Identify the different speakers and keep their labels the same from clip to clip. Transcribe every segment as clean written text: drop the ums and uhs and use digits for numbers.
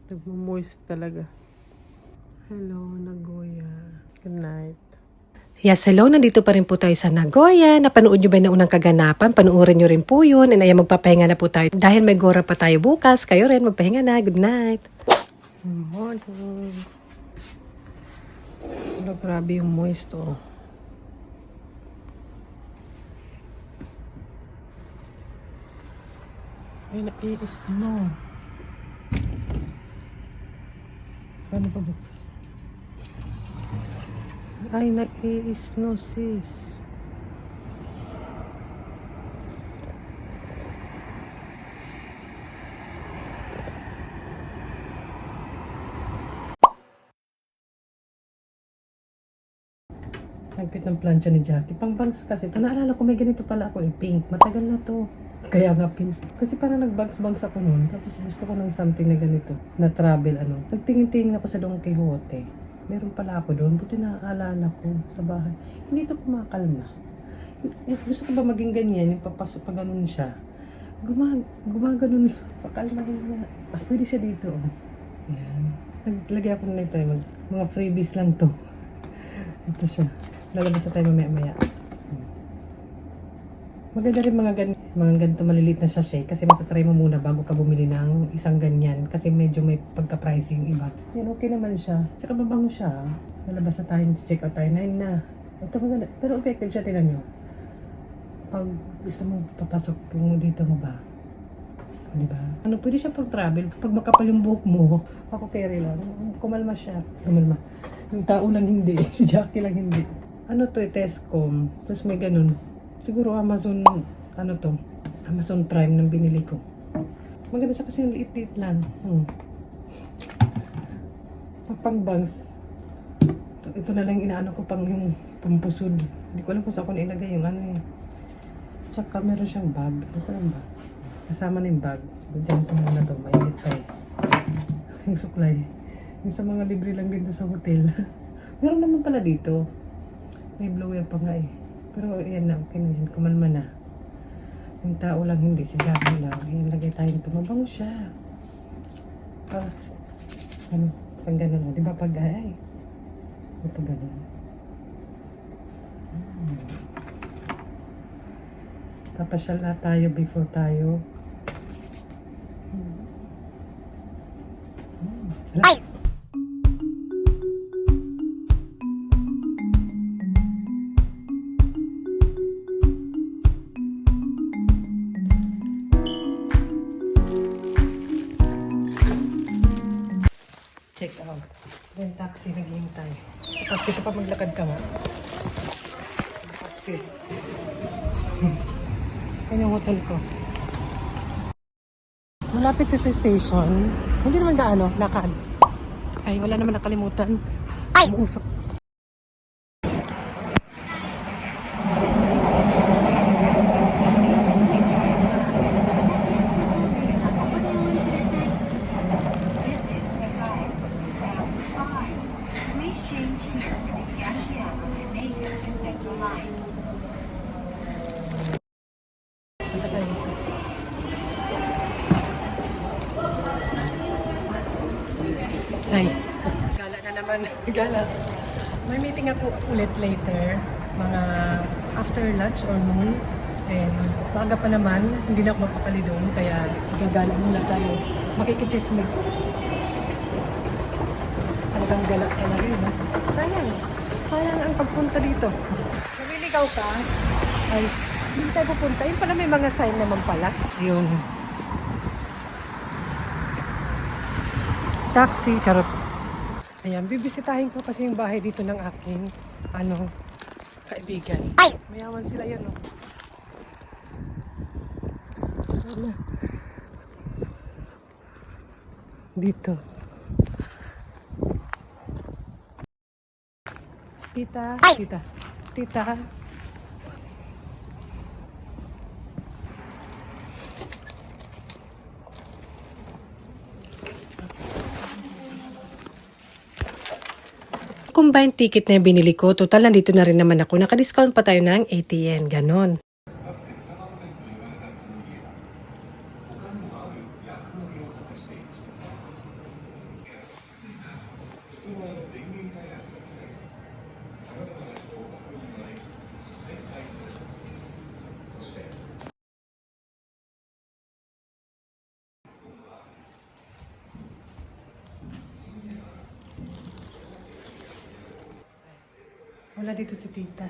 Speaker 1: Nagmo-moist talaga. Hello, Nagoya. Good night.
Speaker 2: Yes, hello. Nandito pa rin po tayo sa Nagoya. Napanood nyo ba yung unang kaganapan? Panuorin nyo rin po yun. And ayan, magpapahinga na po tayo. Dahil may gora pa tayo bukas, kayo rin magpahinga na. Good night.
Speaker 1: Good morning. Wala, grabe yung moist, oh. Ay, nai-snow. Paano pa bukas? Ay, nai-snow, sis. Nagpit ng plancha ni Jackie. Pang bangs kasi. Ito, naalala ko may ganito pala ako, pink. Matagal na to. Kaya nga pink. Kasi parang nag-bangs ako noon. Tapos gusto ko ng something na ganito. Na travel, ano. Nagtingin-tingin ako sa Don Quixote. Meron pala ako doon. Buti naaalala ko sa bahay. Hindi ito kumakalma. Gusto ko ba maging ganyan? Yung papasok pa ganun siya. Gumaganon. Pakalmahin niya. Pwede siya dito. Oh. Ayan. Naglagay ako na ito. Mga freebies lang to. Ito siya. Lalabas na tayo mamaya-maya. Maganda rin mga ganito maliliit na sachet kasi matatry mo muna bago ka bumili ng isang ganyan kasi medyo may pagka-pricey yung iba. Yan, okay naman siya. Tsaka mabango siya. Lalabas na tayo, check out tayo. 9 na. Ito maganda. Pero effective siya, tingnan nyo. Pag gusto mo papasok kung dito mo ba. Diba? Ano, pwede siya pag travel. Pag makapal yung buhok mo, ako carry lang. Kumalma siya. Kumalma. Yung tao lang hindi. Si Jackie lang hindi. Ano to, Tescom. Tapos may ganun. Siguro Amazon, ano to? Amazon Prime nang binili ko. Maganda siya kasi yung liit-liit lang. Sa pang-bangs. Ito na lang inaano ko pang yung pampusod. Hindi ko alam kung saan ko nailagay yung ano eh. Tsaka meron siyang bag. Nasaan ang bag? Kasama na yung bag. Diyan ko muna to. Mainit pa eh. Yung suklay. Yung sa mga libre lang dito sa hotel. Meron naman pala dito. May blower pa nga eh. Pero yan na, okay na yan. Kumalma na. Yung tao lang hindi, si Jackie lang. Ayan, lagay tayo nito. Mabango siya. Ano, pag gano'n mo. Diba pag ay? Pag gano'n. Papasyal na tayo before tayo. Ay! Check out. Then taxi, naghihintay. Sa taxi ka pa maglakad ka nga. Taxi. Yan yung hotel ko. Malapit sa station. Hindi naman gaano, lakad. Ay, wala naman nakalimutan. Ay! Umuusok. Ay, gala na naman. Gala. May meeting ako ulit later. Mga after lunch or noon. And maaga pa naman. Hindi na ako mapakali doon. Kaya gagala muna tayo. Makikichismis. Talagang gala talaga yun. Sayang. Sayang ang pagpunta dito. Naliligaw ka? Ay, hindi tayo pupunta. Yun pala may mga sign naman pala. Yung taxi, charot. Ayan, bibisitahin ko kasi yung bahay dito ng aking, kaibigan. Ay! Mayaman sila yan, oh. Ano? Dito. Tita, ay! Tita. Tita.
Speaker 2: Combined ticket na yung binili ko, total nandito na rin naman ako. Naka-discount pa tayo ng 80 yen, ganon.
Speaker 1: Wala dito si tita.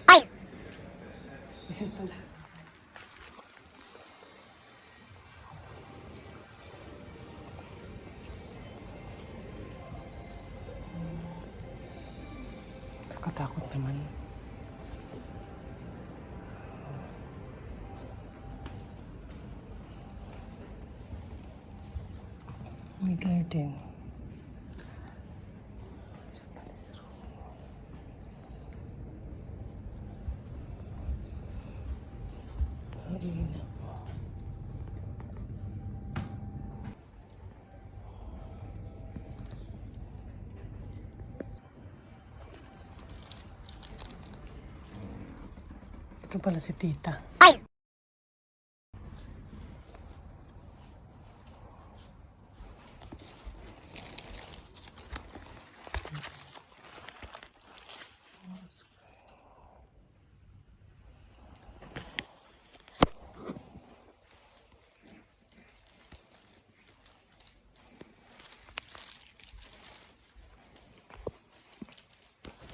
Speaker 1: Ayan pala. Katakot naman. May garden. Japanese room. Ayun na. Ito pala si tita.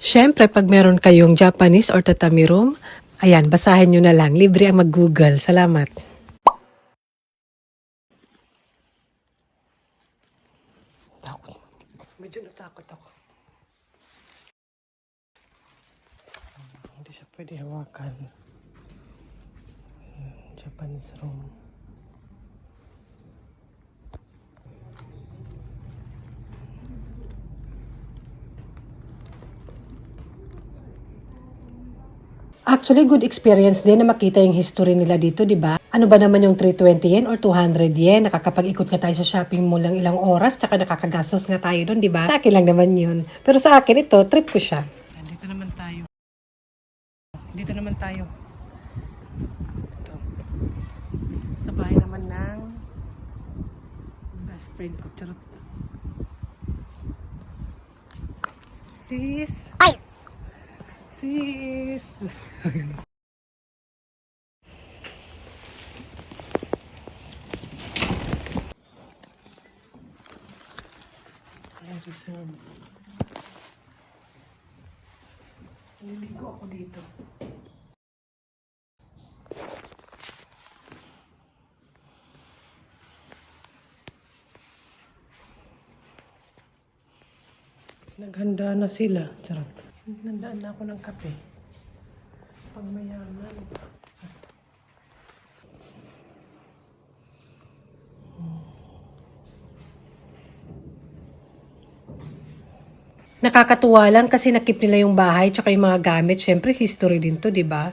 Speaker 2: Siyempre, pag meron kayong Japanese or tatami room, ayan, basahin nyo na lang. Libre ang mag-Google. Salamat.
Speaker 1: Takot. Medyo natakot ako. Hindi siya pwede hawakan. Japanese room.
Speaker 2: Actually, good experience din na makita yung history nila dito, di ba? Ano ba naman yung 320 yen or 200 yen? Nakakapag-ikot nga tayo sa shopping mall lang ilang oras, tsaka nakakagastos nga tayo doon, di ba? Sa akin lang naman yun. Pero sa akin ito, trip ko siya.
Speaker 1: Dito naman tayo. Dito naman tayo. Ito. Sa bahay naman ng best friend ko. Charot. Sis! Ay! Sis! Ay, reserve. Niligo ako dito. Naghanda na sila. Charot. Nandaan na ako ng kape. Pang mayaman.
Speaker 2: Nakakatuwa lang kasi nakip nila yung bahay tsaka yung mga gamit. Siyempre, history din to, di ba?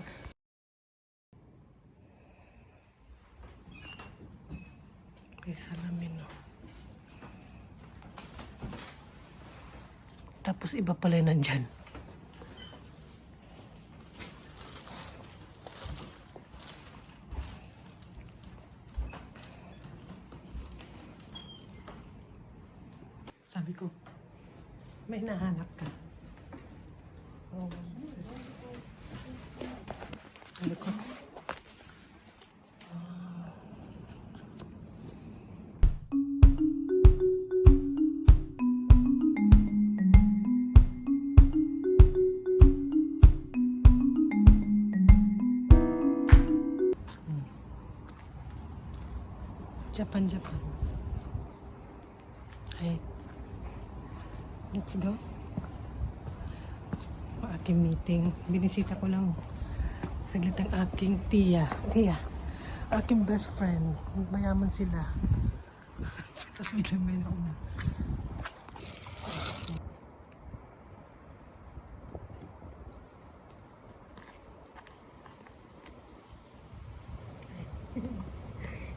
Speaker 1: May salamin, no? Tapos iba pala yung nandyan. Sabi ko, may nahanap ka. Oh, sabi ko, Japan. Hey, let's go. Ang aking meeting. Binisita ko lang saglit ang aking tiya. Aking best friend. Mayaman sila. Tapos biglang may nauna.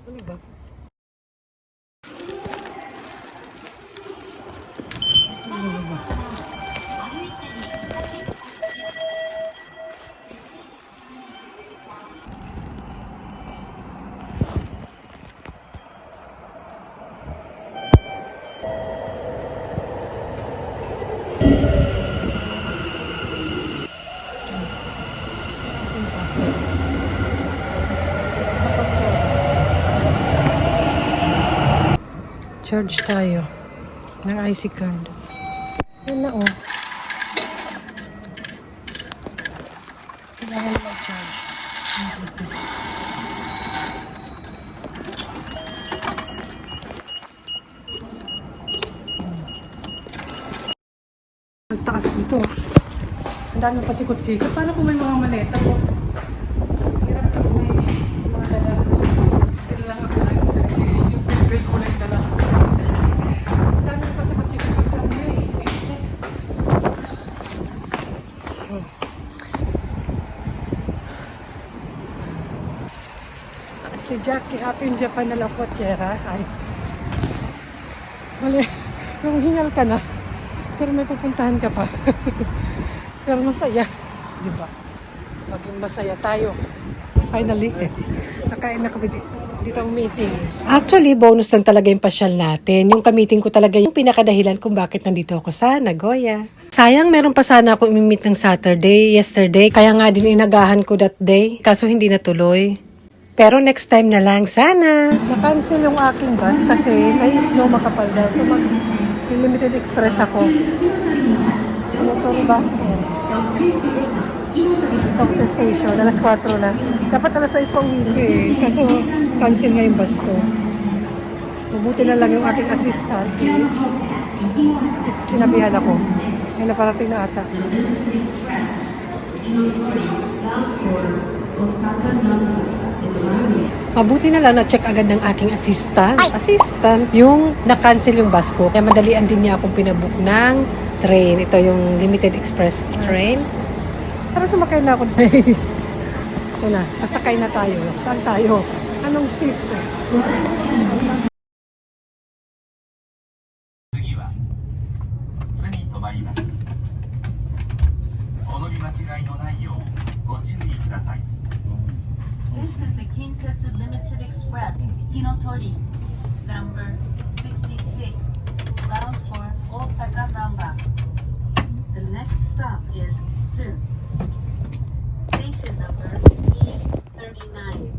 Speaker 1: Ano ba?
Speaker 2: Charge tayo ng IC card. Yan na oh. Kailangan mag-charge. Ang taas nito. Ang dami pa sikot-sikot. Paano kung may mga maleta ko? Hirap ko may mga dala. Kailangan ako na yung sarili. Yung pinipil ko na yung dala. Ang dami pa sikot-sikot pag sa mga eh. Exit. Si Jackie, happy in Japan na lang po, Chera. Ay. Mali. Yung hingal ka na. Pero may pupuntahan ka pa. Pero masaya. Di ba? Maging masaya tayo. Finally, nakain na kami dito ang meeting. Actually, bonus lang talaga yung pasyal natin. Yung ka-meeting ko talaga yung pinakadahilan kung bakit nandito ako sa Nagoya. Sayang, meron pa sana ako imimit ng Saturday, yesterday. Kaya nga din inagahan ko that day. Kaso hindi natuloy. Pero next time na lang, sana. Na-cancel yung aking bus kasi may snow makapal daw. So limited express ako. Ano to ba? Ito sa station. Alas 4 na. Dapat alas 6 pang week eh. Kaso cancel nga yung bus ko. Mabuti na lang yung aking assistant. Sinabihan ako. May naparating na ata. Mabuti na lang na-check agad ng aking assistant yung na-cancel yung bus ko. Kaya madalian din niya akong pinabook ng train. Ito yung limited express train. Para sumakay na ako. Ito na, sasakay na tayo. Saan tayo? Anong seat?
Speaker 3: 次は津に停まります。お乗り間違いのないようご注意ください。
Speaker 4: This is the Kintetsu Limited Express, Hinotori, number 66, bound for Osaka Namba. The next stop is Tsu. Station number E39.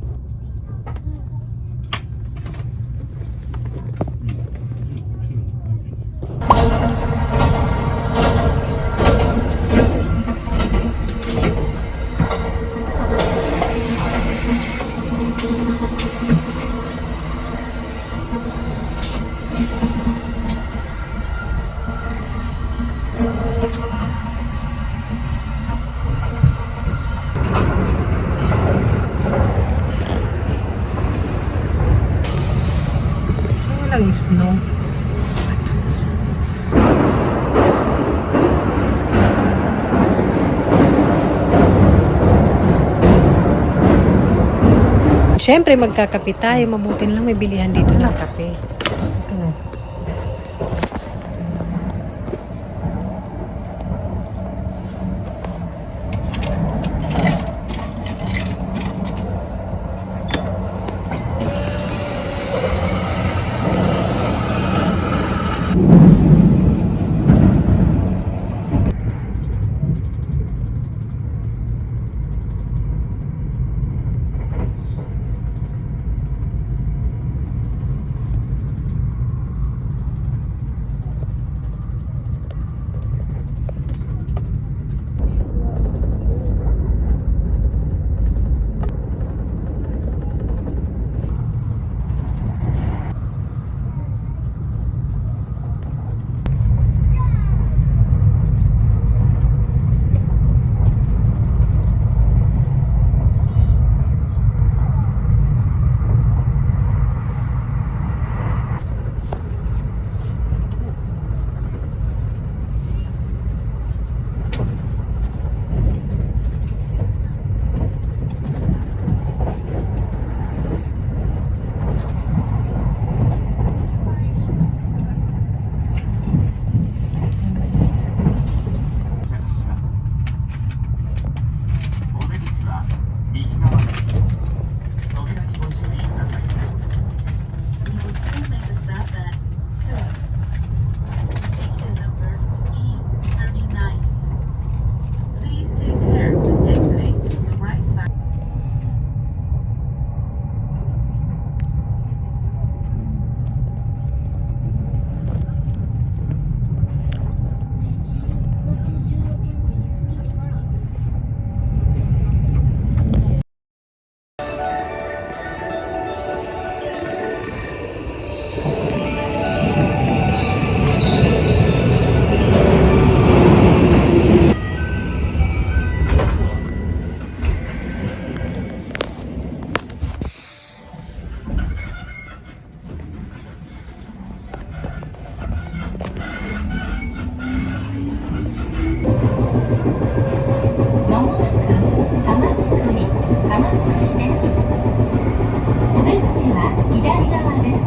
Speaker 2: Walang snow. Siyempre, magkakape tayo. Mabuti lang may bilihan dito ng kape. Okay na.
Speaker 5: 側です。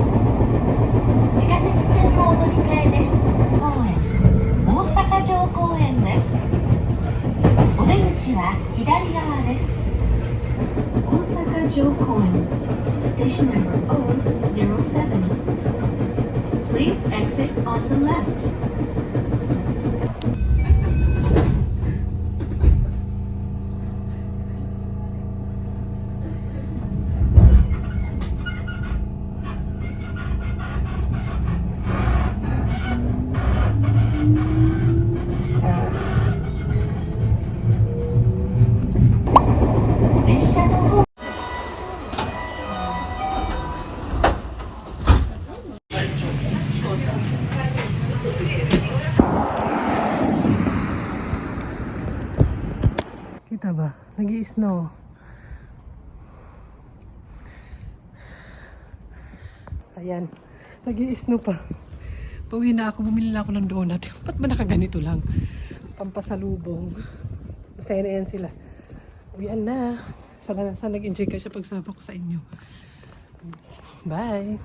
Speaker 5: 地下鉄線のお乗り換えです。公園、大阪城公園です。お出口は左側です。大阪城公園 Station number 007 Please exit on the left. 列車の方
Speaker 1: Kita ba? Nag-i-snow. Ayan. Nag-i-snow pa. Pauwi na ako. Bumili na ako ng donut. Ba't ba nakaganito lang? Pampasalubong. Masaya na yan sila. Uwian na. Sana nag-enjoy kayo sa pagsama ko sa inyo. Bye!